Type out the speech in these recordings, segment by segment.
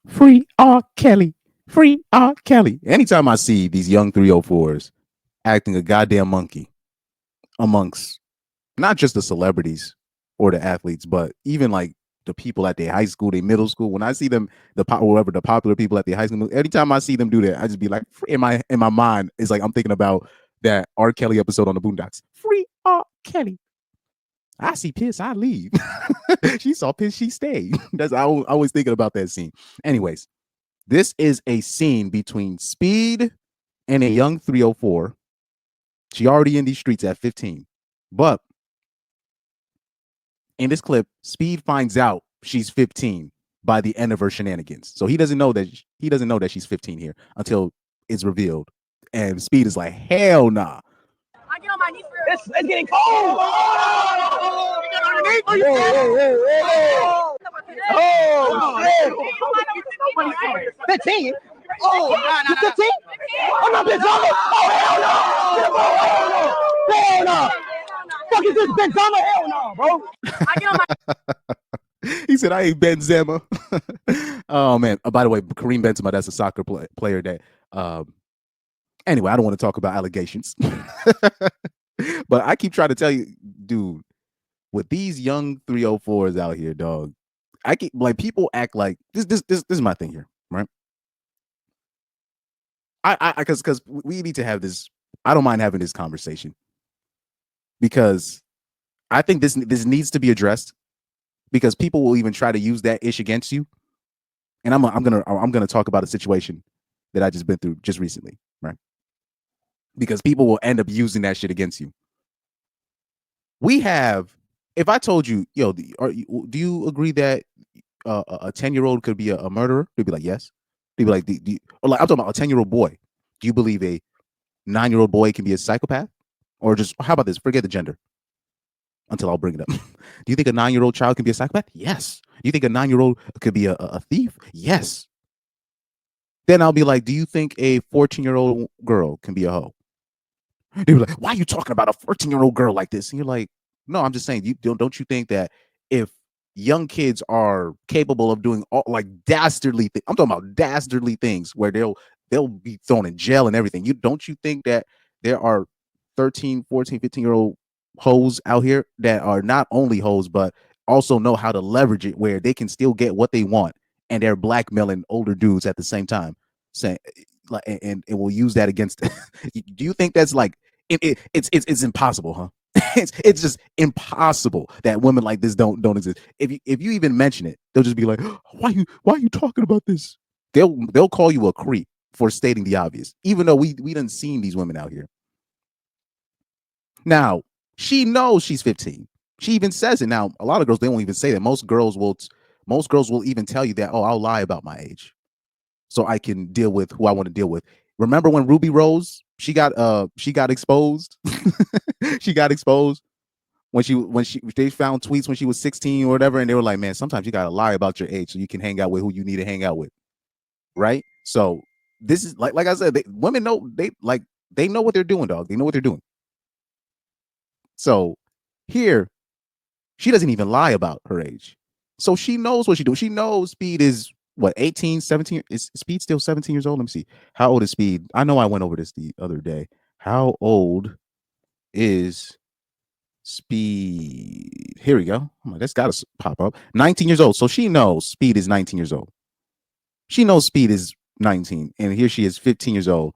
Free R. Kelly. Free R. Kelly. Anytime I see these young 304s acting a goddamn monkey amongst not just the celebrities or the athletes, but even like the people at their high school, their middle school. When I see them, whoever the popular people at their high school, anytime I see them do that, I just be like, in my mind, it's like I'm thinking about that R. Kelly episode on the Boondocks. Free R. Kelly. I see piss, I leave. She saw piss, she stayed. That's I always thinking about that scene. Anyways, this is a scene between Speed and a young 304. She already in these streets at 15. But in this clip, Speed finds out she's 15 by the end of her shenanigans. So he doesn't know that she's 15 here until it's revealed. And Speed is like, hell nah. I get on my knees for it's getting cold. Oh, you get underneath. Oh, 15. Oh, 15? I'm not Benzema. Oh, hell no. Hell no. Fuck is this Benzema? Hell no, bro. I get on my He said, I ain't Benzema. Oh, man. By the way, Kareem Benzema, that's a soccer player that anyway, I don't want to talk about allegations. But I keep trying to tell you, dude, with these young 304s out here, dog, I keep like people act like this is my thing here, right? I because we need to have this. I don't mind having this conversation because I think this needs to be addressed because people will even try to use that ish against you. And I'm gonna talk about a situation that I just been through just recently, right? Because people will end up using that shit against you. We have, if I told you, yo, do you agree that a 10-year-old could be a murderer? They'd be like, yes. They'd be like, or like I'm talking about a 10-year-old boy. Do you believe a 9-year-old boy can be a psychopath? Or just, how about this? Forget the gender until I'll bring it up. Do you think a 9-year-old child can be a psychopath? Yes. Do you think a 9-year-old could be a thief? Yes. Then I'll be like, do you think a 14-year-old girl can be a hoe? They were like, why are you talking about a 14-year-old girl like this? And you're like, no, I'm just saying, don't you think that if young kids are capable of doing all like dastardly things, I'm talking about dastardly things where they'll be thrown in jail and everything. Don't you think that there are 13, 14, 15-year-old hoes out here that are not only hoes, but also know how to leverage it where they can still get what they want and they're blackmailing older dudes at the same time, saying like, and will use that against. Do you think that's like it's impossible, huh? It's just impossible that women like this don't exist. If you even mention it, they'll just be like, why are you talking about this? They'll call you a creep for stating the obvious, even though we done seen these women out here. Now she knows she's 15. She even says it. Now a lot of girls, they won't even say that. Most girls will even tell you that, oh, I'll lie about my age so I can deal with who I want to deal with. Remember when Ruby Rose, she got exposed? She got exposed when they found tweets when she was 16 or whatever, and they were like, man, sometimes you gotta lie about your age so you can hang out with who you need to hang out with. Right? So this is like I said, women know they know what they're doing, dog. They know what they're doing. So here, she doesn't even lie about her age. So she knows what she's doing. She knows Speed is what, 18, 17? Is Speed still 17 years old? Let me see. How old is Speed? I know I went over this the other day. How old is Speed? Here we go. Oh, that's got to pop up. 19 years old. So she knows Speed is 19 years old. She knows Speed is 19. And here she is, 15 years old,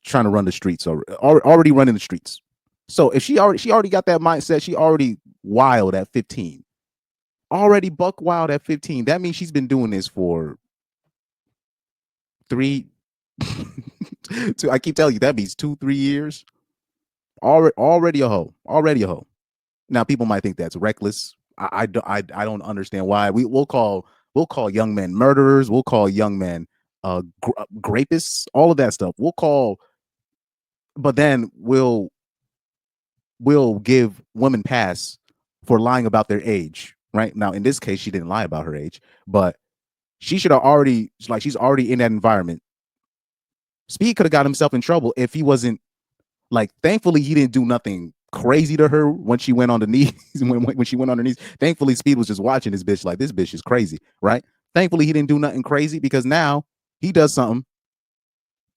trying to run the streets, or already running the streets. So if she already got that mindset, she already wild at 15. Already buck wild at 15. That means she's been doing this for 3 I keep telling you, that means 2-3 years. Already a hoe. Already a hoe. Now people might think that's reckless. I don't understand why. We'll call young men murderers. We'll call young men rapists. All of that stuff. But then we'll give women pass for lying about their age. Right now, in this case, she didn't lie about her age, but she should have already, like, she's already in that environment. Speed could have got himself in trouble if he wasn't, like, thankfully he didn't do nothing crazy to her when she went on the knees. when she went on her knees, thankfully Speed was just watching this bitch like, this bitch is crazy, right? Thankfully, he didn't do nothing crazy because now he does something,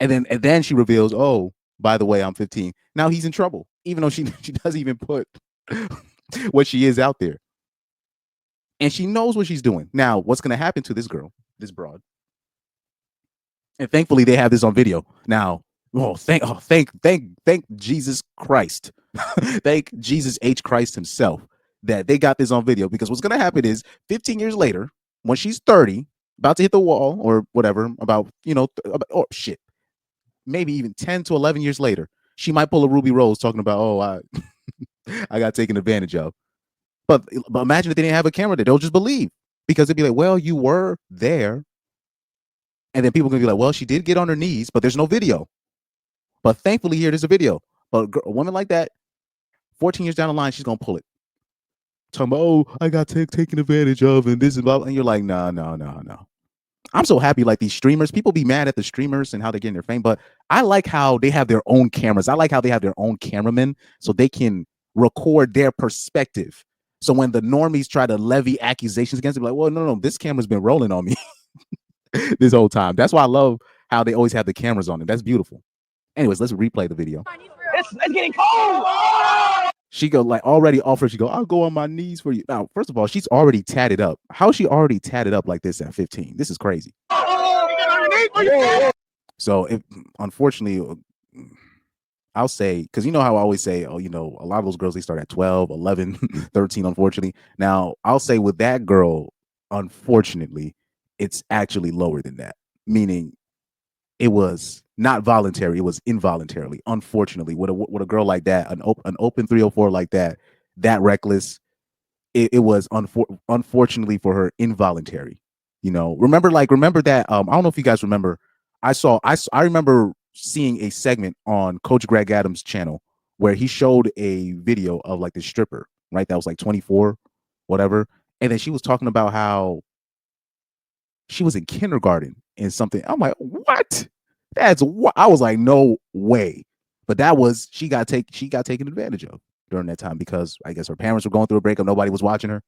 and then she reveals, oh, by the way, I'm 15. Now he's in trouble, even though she doesn't even put what she is out there, and she knows what she's doing. Now, what's going to happen to this girl, this broad? And thankfully, they have this on video now. Thank Jesus Christ, thank Jesus H Christ himself that they got this on video, because what's going to happen is 15 years later, when she's 30, about to hit the wall or whatever, about oh shit, maybe even 10 to 11 years later, she might pull a Ruby Rose talking about, oh, I got taken advantage of. But imagine if they didn't have a camera there, they'll just believe, because they'd be like, well, you were there. And then people can be like, well, she did get on her knees, but there's no video. But thankfully here, there's a video. But a woman like that, 14 years down the line, she's going to pull it. Talking about, oh, I got taken advantage of, and this and blah. And you're like, no. I'm so happy, like these streamers, people be mad at the streamers and how they're getting their fame, but I like how they have their own cameras. I like how they have their own cameramen so they can record their perspective. So when the normies try to levy accusations against them, like, well, no, this camera's been rolling on me this whole time. That's why I love how they always have the cameras on it. That's beautiful. Anyways, let's replay the video. It's getting cold. She go like already offered. She go, I'll go on my knees for you. Now, first of all, she's already tatted up. How's she already tatted up like this at 15? This is crazy. So, unfortunately, I'll say, because you know how I always say, oh, a lot of those girls, they start at 12, 11, 13, unfortunately. Now, I'll say with that girl, unfortunately, it's actually lower than that, meaning it was not voluntary, it was involuntarily. Unfortunately, with a girl like that, an open 304 like that reckless, it was unfortunately for her involuntary. Remember that. I don't know if you guys remember. I remember seeing a segment on Coach Greg Adams' channel where he showed a video of like this stripper, right? That was like 24, whatever, and then she was talking about how she was in kindergarten and something. I'm like, what? That's what I was like, no way. But that was she got taken advantage of during that time, because I guess her parents were going through a breakup, nobody was watching her,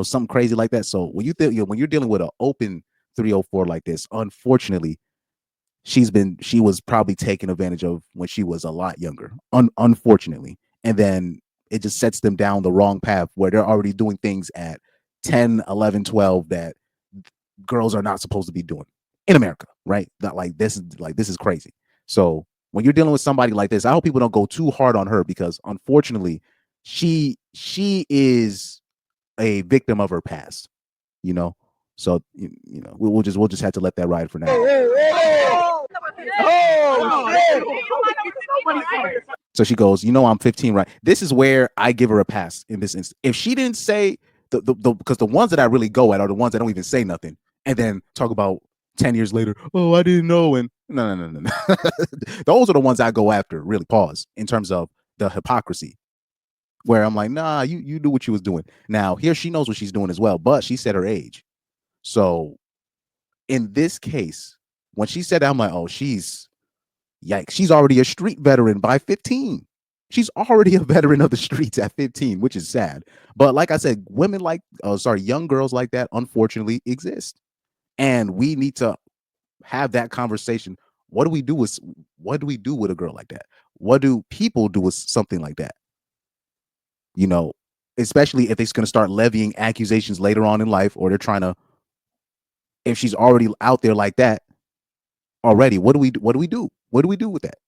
something crazy like that. So when when you're dealing with an open 304 like this, unfortunately, she was probably taken advantage of when she was a lot younger, unfortunately. And then it just sets them down the wrong path where they're already doing things at 10, 11, 12 that girls are not supposed to be doing in America, right? That this is crazy. So when you're dealing with somebody like this, I hope people don't go too hard on her, because unfortunately, she is a victim of her past, So we'll just have to let that ride for now. So she goes, I'm 15, right? This is where I give her a pass in this instance. If she didn't say because the ones that I really go at are the ones that don't even say nothing and then talk about 10 years later, oh, I didn't know. And no. Those are the ones I go after, really, pause, in terms of the hypocrisy, where I'm like, nah, you knew what you was doing. Now, here she knows what she's doing as well, but she said her age. So in this case, when she said that, I'm like, oh, yikes, she's already a street veteran by 15. She's already a veteran of the streets at 15, which is sad. But like I said, young girls like that, unfortunately, exist. And we need to have that conversation. What do we do with a girl like that? What do people do with something like that? Especially if they're going to start levying accusations later on in life, or they're trying to, if she's already out there like that already, what do we do? What do we do with that?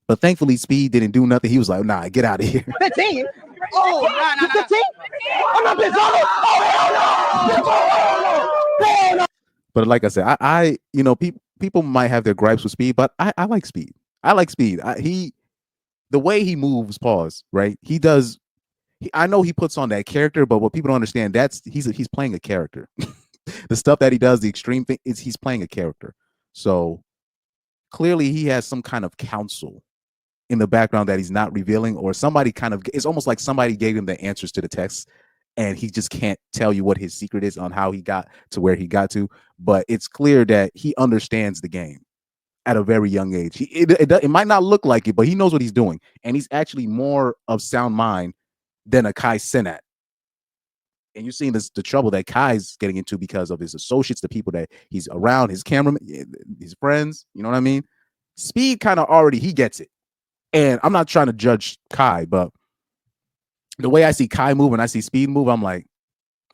But thankfully, Speed didn't do nothing. He was like, nah, get out of here. 15? Oh, no. 15? I'm not bitch. Oh, no. But like I said, I people might have their gripes with Speed, but I like Speed. I like Speed. The way he moves, pause, right? He does. I know he puts on that character, but what people don't understand, he's playing a character. The stuff that he does, the extreme thing, is he's playing a character. So clearly he has some kind of counsel in the background that he's not revealing, or somebody it's almost like somebody gave him the answers to the text and he just can't tell you what his secret is on how he got to where he got to. But it's clear that he understands the game at a very young age. It might not look like it, but he knows what he's doing. And he's actually more of sound mind than a Kai Cenat And you're seeing the trouble that Kai's getting into because of his associates, the people that he's around, his cameraman, his friends. You know what I mean? Speed kind of already, he gets it. And I'm not trying to judge Kai, but the way I see Kai move and I see Speed move, I'm like,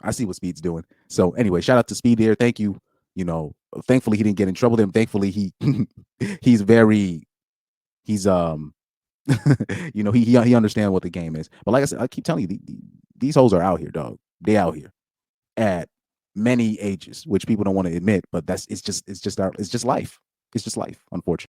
I see what Speed's doing. So anyway, shout out to Speed here. Thank you. You know, thankfully he didn't get in trouble with him. Thankfully he's you know, he understands what the game is. But like I said, I keep telling you, these hoes are out here, dog. They out here at many ages, which people don't want to admit. But it's just life. It's just life, unfortunately.